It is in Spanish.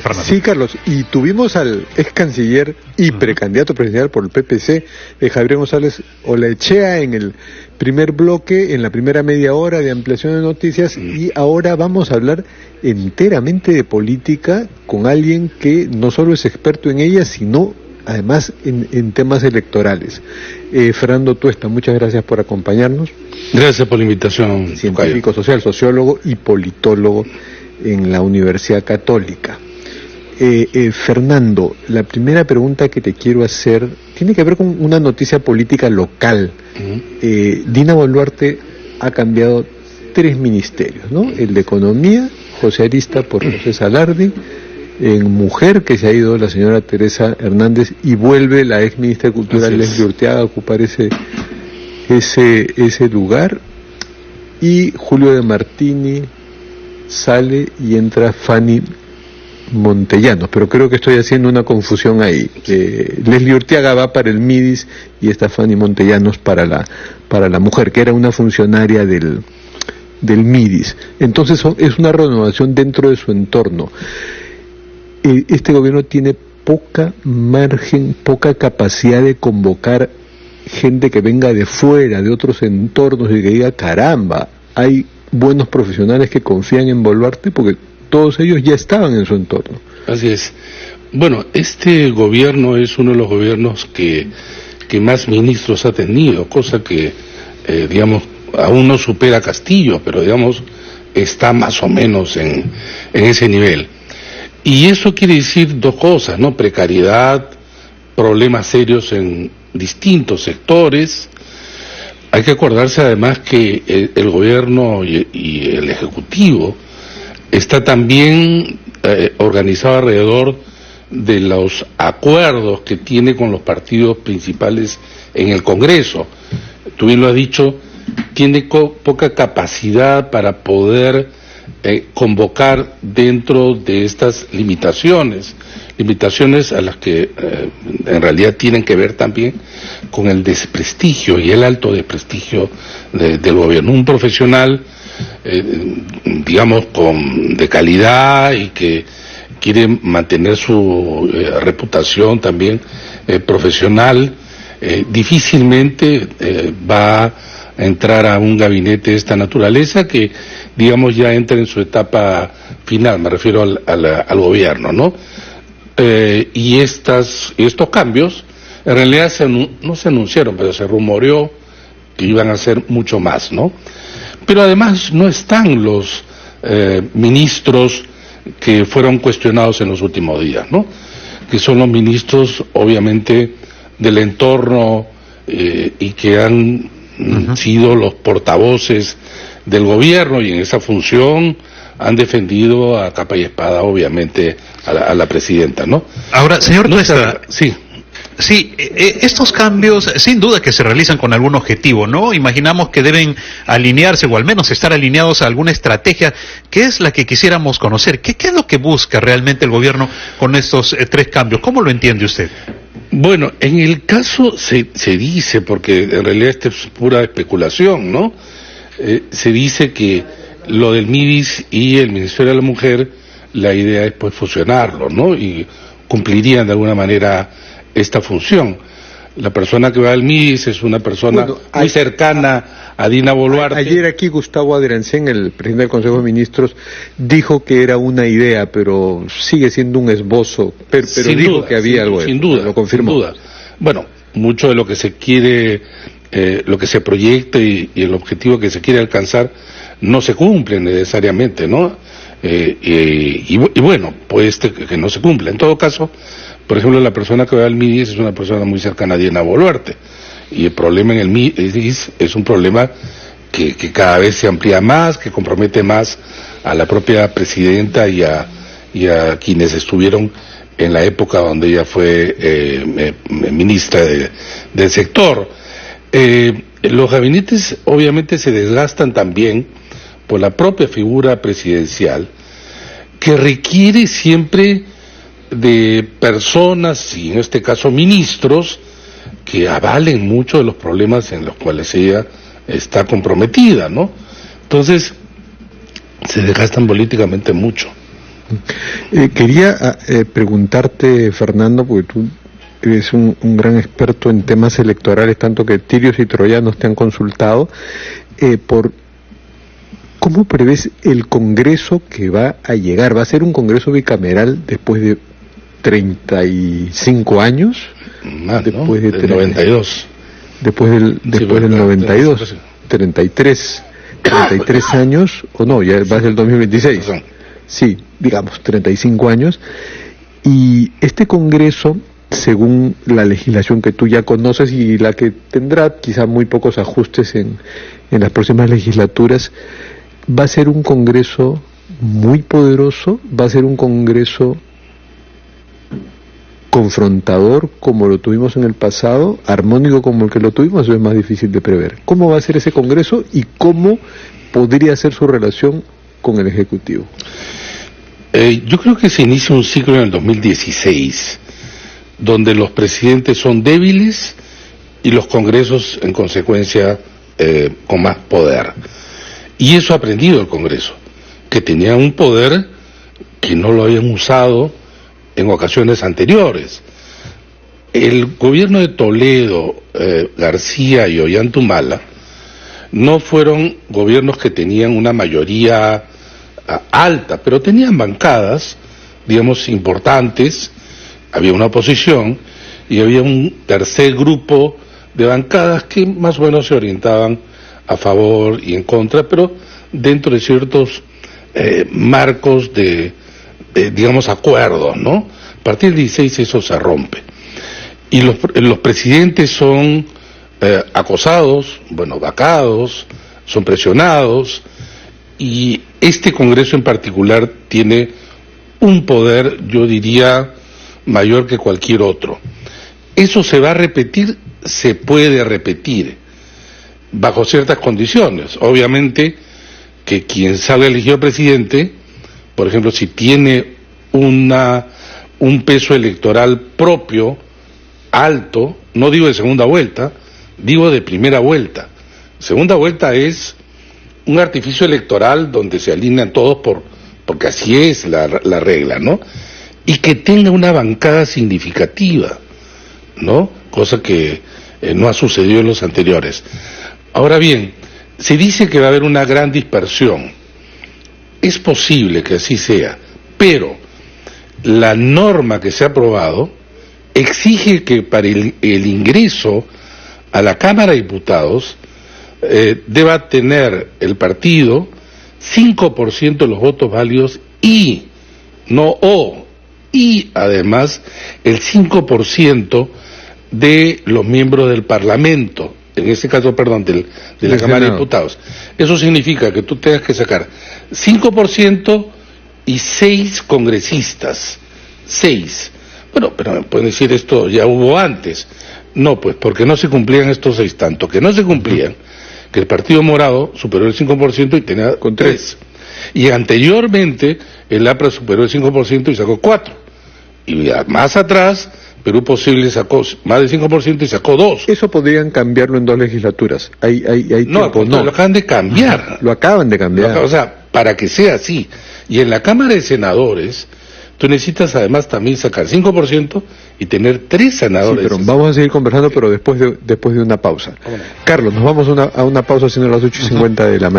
Fernando. Sí, Carlos, y tuvimos al ex canciller y precandidato presidencial por el PPC, Javier González Olaechea, en el primer bloque, en la primera media hora de ampliación de noticias, y ahora vamos a hablar enteramente de política con alguien que no solo es experto en ella, sino además en temas electorales. Fernando Tuesta, muchas gracias por acompañarnos. Gracias por la invitación. Científico social, sociólogo y politólogo en la Universidad Católica. Fernando, la primera pregunta que te quiero hacer tiene que ver con una noticia política local. Dina Boluarte ha cambiado 3 ministerios, ¿no? El de Economía, José Arista por José Salardi; en Mujer, que se ha ido la señora Teresa Hernández, y vuelve la ex ministra de Cultura Leslie Urteaga a ocupar ese lugar; y Julio de Martini sale y entra Fanny Montellanos, pero creo que estoy haciendo una confusión ahí. Leslie Urteaga va para el MIDIS y está Fanny Montellanos para la Mujer, que era una funcionaria del MIDIS. Entonces es una renovación dentro de su entorno. Este gobierno tiene poca margen, poca capacidad de convocar gente que venga de fuera, de otros entornos, y que diga, caramba, hay buenos profesionales que confían en Boluarte, porque todos ellos ya estaban en su entorno. Así es. Bueno, este gobierno es uno de los gobiernos que más ministros ha tenido, cosa que, digamos, aún no supera a Castillo, pero, digamos, está más o menos en ese nivel. Y eso quiere decir 2 cosas, ¿no? Precariedad, problemas serios en distintos sectores. Hay que acordarse además que el gobierno y el Ejecutivo está también organizado alrededor de los acuerdos que tiene con los partidos principales en el Congreso. Tú bien lo has dicho, tiene poca capacidad para poder convocar dentro de estas limitaciones a las que en realidad tienen que ver también con el desprestigio y el alto desprestigio del gobierno. Un profesional digamos de calidad y que quiere mantener su reputación también profesional, difícilmente va a entrar a un gabinete de esta naturaleza que, digamos, ya entra en su etapa final, me refiero al gobierno, ¿no? Y estos cambios en realidad no se anunciaron, pero se rumoreó que iban a ser mucho más, ¿no? Pero además no están los ministros que fueron cuestionados en los últimos días, ¿no? Que son los ministros, obviamente, del entorno y que han sido los portavoces del gobierno, y en esa función han defendido a capa y espada, obviamente, a la presidenta, ¿no? Ahora, señor Tuesta, sí. Sí, estos cambios sin duda que se realizan con algún objetivo, ¿no? Imaginamos que deben alinearse, o al menos estar alineados a alguna estrategia, que es la que quisiéramos conocer. ¿Qué es lo que busca realmente el gobierno con estos 3 cambios? ¿Cómo lo entiende usted? Bueno, en el caso se dice, porque en realidad esto es pura especulación, ¿no? Se dice que lo del MIDIS y el Ministerio de la Mujer, la idea es pues fusionarlo, ¿no? Y cumplirían de alguna manera esta función. La persona que va al MIDIS es una persona muy cercana a Dina Boluarte. Ayer aquí Gustavo Adriancén, el presidente del Consejo de Ministros, dijo que era una idea, pero sigue siendo un esbozo, pero dijo duda, que había algo. Sin duda, lo confirmó. Sin duda. Bueno, mucho de lo que se quiere, lo que se proyecta y el objetivo que se quiere alcanzar no se cumple necesariamente, ¿no? Y bueno, pues que no se cumple. En todo caso, por ejemplo, la persona que va al MIDIS es una persona muy cercana a Dina Boluarte, y el problema en el MIDIS es un problema que cada vez se amplía más, que compromete más a la propia presidenta y a quienes estuvieron en la época donde ella fue ministra del sector. Los gabinetes obviamente se desgastan también por la propia figura presidencial, que requiere siempre de personas, y en este caso ministros, que avalen mucho de los problemas en los cuales ella está comprometida, ¿no? Entonces, se desgastan políticamente mucho. Quería preguntarte, Fernando, porque tú eres un gran experto en temas electorales, tanto que tirios y troyanos te han consultado, por ¿cómo prevés el Congreso que va a llegar? ¿Va a ser un Congreso bicameral después de 35 años? Más, después ¿no? de del 92. Después del 92, 33 años, o no, ya va a ser el 2026. Sí, digamos, 35 años. Y este Congreso, según la legislación que tú ya conoces y la que tendrá quizá muy pocos ajustes en las próximas legislaturas, va a ser un Congreso muy poderoso, va a ser un Congreso confrontador como lo tuvimos en el pasado, armónico como el que lo tuvimos. Eso es más difícil de prever. ¿Cómo va a ser ese Congreso y cómo podría ser su relación con el Ejecutivo? Yo creo que se inicia un ciclo en el 2016, donde los presidentes son débiles y los congresos, en consecuencia, con más poder. Y eso ha aprendido el Congreso, que tenía un poder que no lo habían usado en ocasiones anteriores. El gobierno de Toledo, García y Ollantumala no fueron gobiernos que tenían una mayoría alta, pero tenían bancadas, digamos, importantes. Había una oposición y había un tercer grupo de bancadas que más o menos se orientaban a favor y en contra, pero dentro de ciertos marcos de digamos, acuerdos, ¿no? A partir del 16 eso se rompe. Y los presidentes son acosados, bueno, vacados, son presionados, y este Congreso en particular tiene un poder, yo diría, mayor que cualquier otro. Eso se va a repetir, se puede repetir, bajo ciertas condiciones. Obviamente que quien salga elegido presidente, por ejemplo, si tiene un peso electoral propio, alto, no digo de segunda vuelta, digo de primera vuelta. Segunda vuelta es un artificio electoral donde se alinean todos porque así es la regla, ¿no? Y que tenga una bancada significativa, ¿no? Cosa que no ha sucedido en los anteriores. Ahora bien, se dice que va a haber una gran dispersión. Es posible que así sea, pero la norma que se ha aprobado exige que para el ingreso a la Cámara de Diputados deba tener el partido 5% de los votos válidos y además el 5% de los miembros del Parlamento, en este caso, perdón, de la Cámara de Diputados. Eso significa que tú tengas que sacar 5% y 6 congresistas. 6. Bueno, pero me pueden decir esto ya hubo antes. No, pues porque no se cumplían estos 6, tanto que no se cumplían, que el Partido Morado superó el 5% y tenía con 3. Y anteriormente el APRA superó el 5% y sacó 4. Y más atrás Perú Posible sacó más del 5% y sacó 2. Eso podrían cambiarlo en 2 legislaturas. No, lo acaban de cambiar. Lo acaban de cambiar. O sea, para que sea así. Y en la Cámara de Senadores, tú necesitas además también sacar 5% y tener 3 senadores. Sí, pero vamos a seguir conversando, pero después de una pausa. Carlos, nos vamos a una pausa siendo las 8:50 de la mañana.